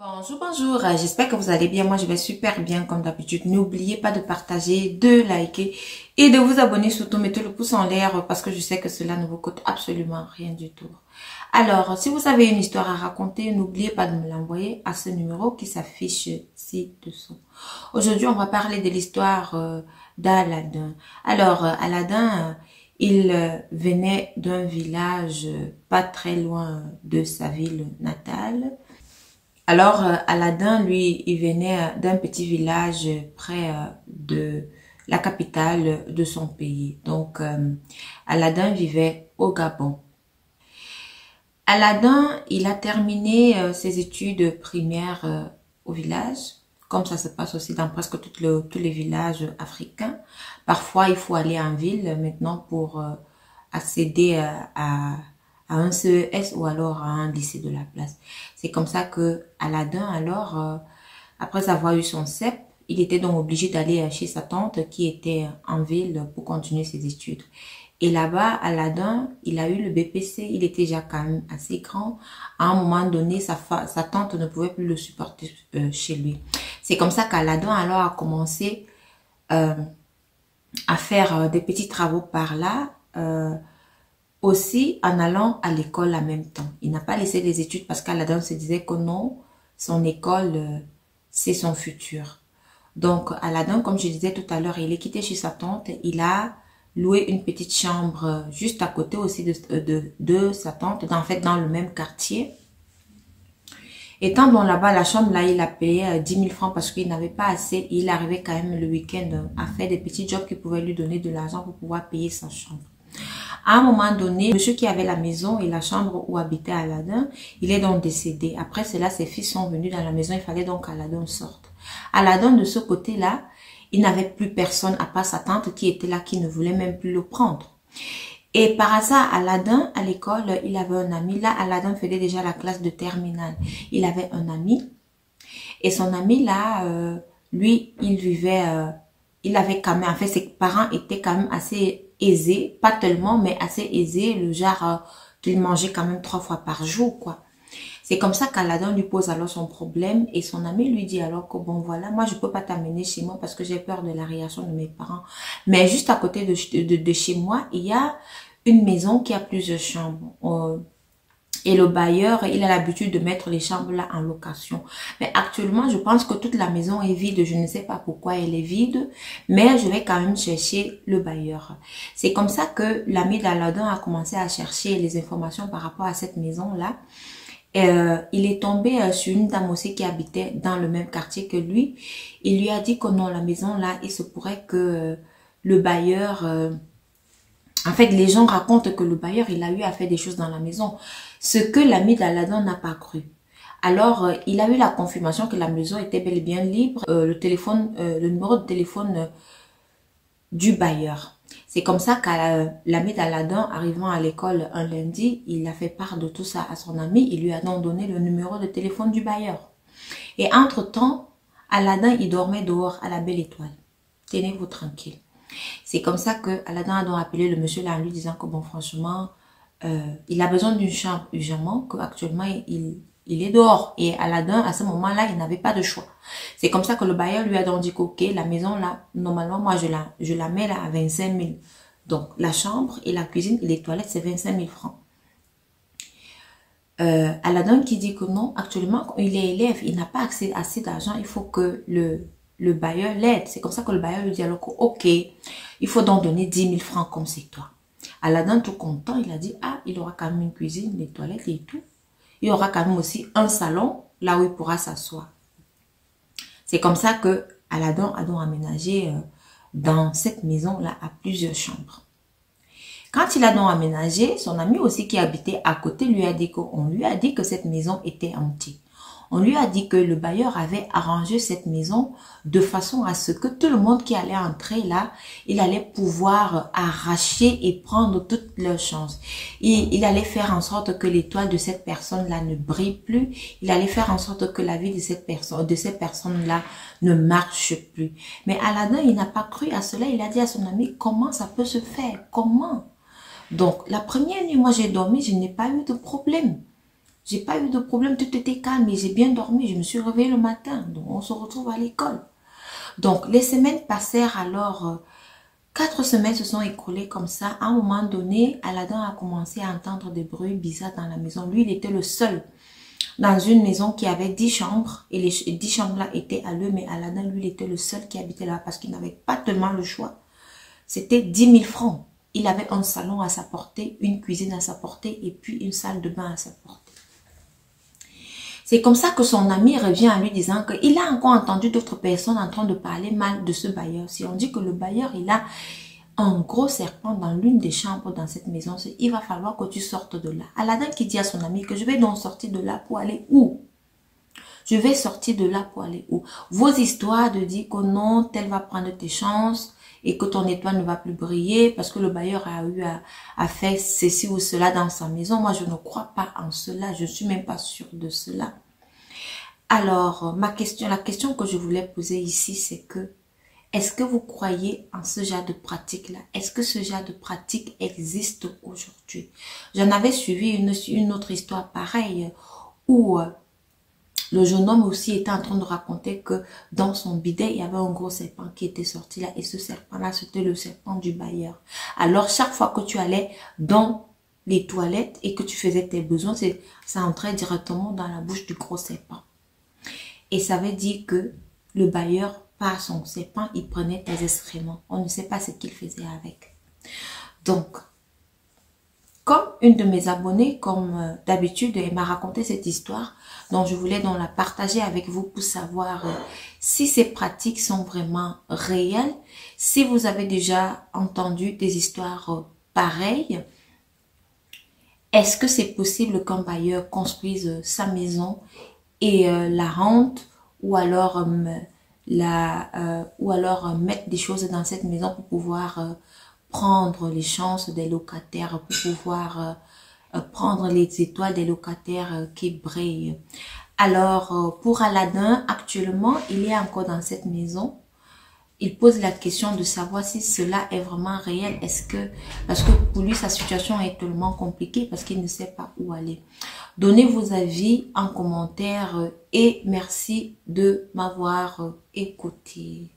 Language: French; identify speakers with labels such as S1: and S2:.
S1: Bonjour, bonjour, j'espère que vous allez bien. Moi, je vais super bien comme d'habitude. N'oubliez pas de partager, de liker et de vous abonner. Surtout, mettez le pouce en l'air parce que je sais que cela ne vous coûte absolument rien du tout. Alors, si vous avez une histoire à raconter, n'oubliez pas de me l'envoyer à ce numéro qui s'affiche ci-dessous. Aujourd'hui, on va parler de l'histoire d'Aladin. Alors, Aladin, il venait d'un village pas très loin de sa ville natale. Alors, Aladin, lui, il venait d'un petit village près de la capitale de son pays. Donc, Aladin vivait au Gabon. Aladin, il a terminé ses études primaires au village, comme ça se passe aussi dans presque tous les villages africains. Parfois, il faut aller en ville maintenant pour accéder à un CES ou alors à un lycée de la place. C'est comme ça que Aladin, alors, après avoir eu son CEP, il était donc obligé d'aller chez sa tante qui était en ville pour continuer ses études. Et là-bas, Aladin, il a eu le BPC, il était déjà quand même assez grand. À un moment donné, sa tante ne pouvait plus le supporter chez lui. C'est comme ça qu'Aladin alors a commencé à faire des petits travaux par là, aussi en allant à l'école en même temps. Il n'a pas laissé les études parce qu'Aladin se disait que non, son école, c'est son futur. Donc, Aladin, comme je disais tout à l'heure, il est quitté chez sa tante. Il a loué une petite chambre juste à côté aussi de sa tante, en fait dans le même quartier. Étant bon là-bas, la chambre là, il a payé 10 000 francs parce qu'il n'avait pas assez. Il arrivait quand même le week-end à faire des petits jobs qui pouvaient lui donner de l'argent pour pouvoir payer sa chambre. À un moment donné, monsieur qui avait la maison et la chambre où habitait Aladin, il est donc décédé. Après cela, ses fils sont venus dans la maison. Il fallait donc qu'Aladin sorte. Aladin, de ce côté-là, il n'avait plus personne à part sa tante qui était là, qui ne voulait même plus le prendre. Et par hasard, Aladin, à l'école, il avait un ami. Là, Aladin faisait déjà la classe de terminale. Il avait un ami. Et son ami, là, lui, il vivait... il avait quand même... En fait, ses parents étaient quand même assez aisés. Pas tellement, mais assez aisés. Le genre qu'il mangeait quand même 3 fois par jour, quoi. C'est comme ça qu'Aladin lui pose alors son problème et son ami lui dit alors que bon voilà, moi je peux pas t'amener chez moi parce que j'ai peur de la réaction de mes parents. Mais juste à côté de chez moi, il y a une maison qui a plusieurs chambres. Et le bailleur, il a l'habitude de mettre les chambres là en location. Mais actuellement, je pense que toute la maison est vide. Je ne sais pas pourquoi elle est vide, mais je vais quand même chercher le bailleur. C'est comme ça que l'ami d'Aladin a commencé à chercher les informations par rapport à cette maison là. Il est tombé sur une dame aussi qui habitait dans le même quartier que lui. Il lui a dit que non, la maison là, il se pourrait que le bailleur... en fait, les gens racontent que le bailleur, il a eu à faire des choses dans la maison. Ce que l'ami d'Aladin n'a pas cru. Alors, il a eu la confirmation que la maison était bel et bien libre. Le numéro de téléphone du bailleur. C'est comme ça qu'à l'ami d'Aladin, arrivant à l'école un lundi, il a fait part de tout ça à son ami. Il lui a donc donné le numéro de téléphone du bailleur. Et entre-temps, Aladin, il dormait dehors à la belle étoile. Tenez-vous tranquille. C'est comme ça que Aladin a donc appelé le monsieur là en lui disant que bon, franchement, il a besoin d'une chambre urgemment, qu'actuellement, il est dehors. Et Aladin, à ce moment-là, il n'avait pas de choix. C'est comme ça que le bailleur lui a donc dit que, ok, la maison là, normalement, moi, je la mets là à 25 000. Donc, la chambre et la cuisine et les toilettes, c'est 25 000 francs. Aladin qui dit que non, actuellement, il est élève, il n'a pas accès à assez d'argent, il faut que le bailleur l'aide. C'est comme ça que le bailleur lui dit alors que, ok, il faut donc donner 10 000 francs comme c'est toi. Aladin, tout content, il a dit, ah, il aura quand même une cuisine, des toilettes et tout. Il y aura quand même aussi un salon, là où il pourra s'asseoir. C'est comme ça que Aladin a donc aménagé dans cette maison-là à plusieurs chambres. Quand il a donc aménagé, son ami aussi qui habitait à côté lui a dit qu'on lui a dit que cette maison était empty. On lui a dit que le bailleur avait arrangé cette maison de façon à ce que tout le monde qui allait entrer là, il allait pouvoir arracher et prendre toutes leurs chances. Il allait faire en sorte que l'étoile de cette personne-là ne brille plus. Il allait faire en sorte que la vie de cette personne-là ne marche plus. Mais Aladin, il n'a pas cru à cela. Il a dit à son ami, comment ça peut se faire? Comment? Donc, la première nuit, moi, j'ai dormi, je n'ai pas eu de problème. J'ai pas eu de problème, tout était calme et j'ai bien dormi. Je me suis réveillée le matin. Donc, on se retrouve à l'école. Donc, les semaines passèrent alors. 4 semaines se sont écoulées comme ça. À un moment donné, Aladdin a commencé à entendre des bruits bizarres dans la maison. Lui, il était le seul dans une maison qui avait 10 chambres. Et les 10 chambres-là étaient à lui. Mais Aladdin, lui, il était le seul qui habitait là parce qu'il n'avait pas tellement le choix. C'était 10 000 francs. Il avait un salon à sa portée, une cuisine à sa portée et puis une salle de bain à sa portée. C'est comme ça que son ami revient en lui disant qu'il a encore entendu d'autres personnes en train de parler mal de ce bailleur. Si on dit que le bailleur, il a un gros serpent dans l'une des chambres dans cette maison, il va falloir que tu sortes de là. Aladdin qui dit à son ami que je vais donc sortir de là pour aller où? Je vais sortir de là pour aller où? Vos histoires de dire que non, tel va prendre tes chances et que ton étoile ne va plus briller parce que le bailleur a eu à faire ceci ou cela dans sa maison. Moi, je ne crois pas en cela. Je ne suis même pas sûre de cela. Alors, la question que je voulais poser ici, c'est que est-ce que vous croyez en ce genre de pratique-là? Est-ce que ce genre de pratique existe aujourd'hui? J'en avais suivi une autre histoire pareille où le jeune homme aussi était en train de raconter que dans son bidet, il y avait un gros serpent qui était sorti là. Et ce serpent-là, c'était le serpent du bailleur. Alors, chaque fois que tu allais dans les toilettes et que tu faisais tes besoins, ça entrait directement dans la bouche du gros serpent. Et ça veut dire que le bailleur, par son serpent, il prenait tes excréments. On ne sait pas ce qu'il faisait avec. Donc, comme une de mes abonnées, comme d'habitude, elle m'a raconté cette histoire, donc je voulais donc la partager avec vous pour savoir si ces pratiques sont vraiment réelles, si vous avez déjà entendu des histoires pareilles. Est-ce que c'est possible qu'un bailleur construise sa maison et la rente ou alors mettre des choses dans cette maison pour pouvoir prendre les chances des locataires, pour pouvoir prendre les étoiles des locataires qui brillent. Alors, pour Aladdin, actuellement, il est encore dans cette maison. Il pose la question de savoir si cela est vraiment réel. Parce que pour lui, sa situation est tellement compliquée parce qu'il ne sait pas où aller. Donnez vos avis en commentaire et merci de m'avoir écouté.